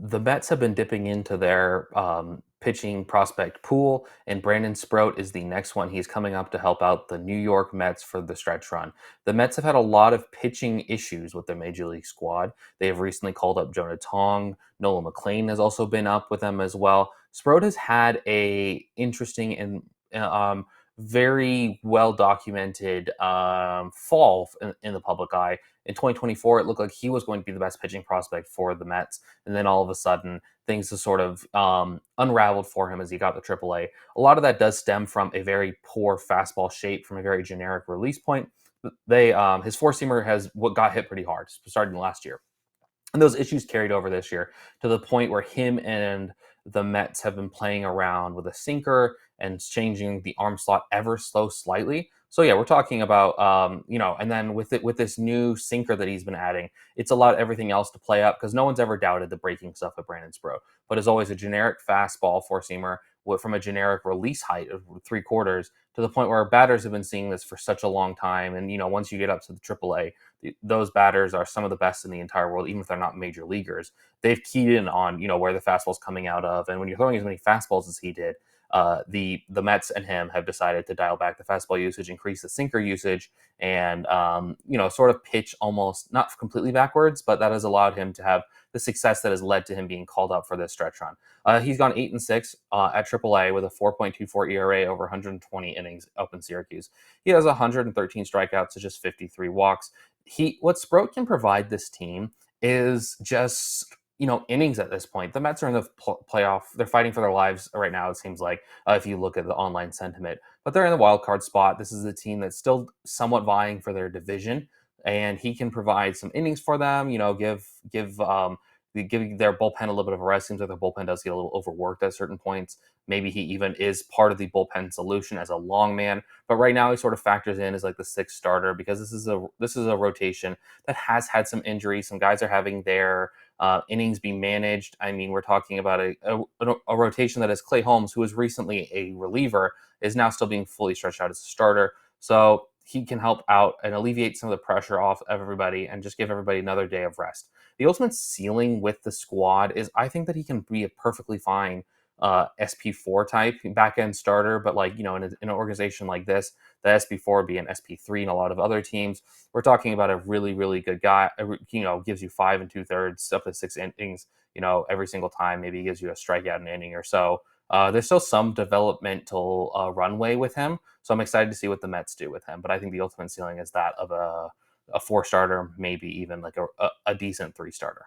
The Mets have been dipping into their pitching prospect pool, and Brandon Sproat is the next one. He's coming up to help out the New York Mets for the stretch run. The Mets have had a lot of pitching issues with their major league squad. They have recently called up Jonah Tong. Nolan McLean has also been up with them as well. Sproat has had a interesting and very well documented fall in the public eye. In 2024, it looked like he was going to be the best pitching prospect for the Mets, and then all of a sudden things just sort of unraveled for him as he got to AAA. A lot of that does stem from a very poor fastball shape from a very generic release point. His four seamer has what got hit pretty hard starting last year. And those issues carried over this year to the point where him and the Mets have been playing around with a sinker and changing the arm slot ever so slightly. So yeah, we're talking about and then with this new sinker that he's been adding, it's allowed everything else to play up because no one's ever doubted the breaking stuff of Brandon Sproat. But as always, a generic fastball four seamer from a generic release height of three quarters to the point where batters have been seeing this for such a long time. And once you get up to the AAA, those batters are some of the best in the entire world, even if they're not major leaguers. They've keyed in on where the fastball's coming out of, and when you're throwing as many fastballs as he did, the Mets and him have decided to dial back the fastball usage, increase the sinker usage, and sort of pitch almost not completely backwards, but that has allowed him to have the success that has led to him being called up for this stretch run. He's gone 8-6 at AAA with a 4.24 ERA over 120 innings up in Syracuse. He has 113 strikeouts to just 53 walks. What Sproat can provide this team is just innings at this point. The Mets are in the playoff. They're fighting for their lives right now. It seems like if you look at the online sentiment, but they're in the wild card spot. This is a team that's still somewhat vying for their division, and he can provide some innings for them. Give their bullpen a little bit of a rest. Seems like the bullpen does get a little overworked at certain points. Maybe he even is part of the bullpen solution as a long man. But right now he sort of factors in as like the sixth starter because this is a rotation that has had some injuries. Some guys are having their innings be managed. I mean, we're talking about a rotation that is Clay Holmes, who was recently a reliever, is now still being fully stretched out as a starter. So he can help out and alleviate some of the pressure off of everybody and just give everybody another day of rest. The ultimate ceiling with the squad is I think that he can be a perfectly fine SP4 type back end starter, but in an organization like this, the SP4 would be an SP3 and a lot of other teams. We're talking about a really, really good guy. Gives you 5 2/3 up to 6 innings. Every single time. Maybe he gives you a strikeout an inning or so. There's still some developmental runway with him, so I'm excited to see what the Mets do with him. But I think the ultimate ceiling is that of a four starter, maybe even like a decent three starter.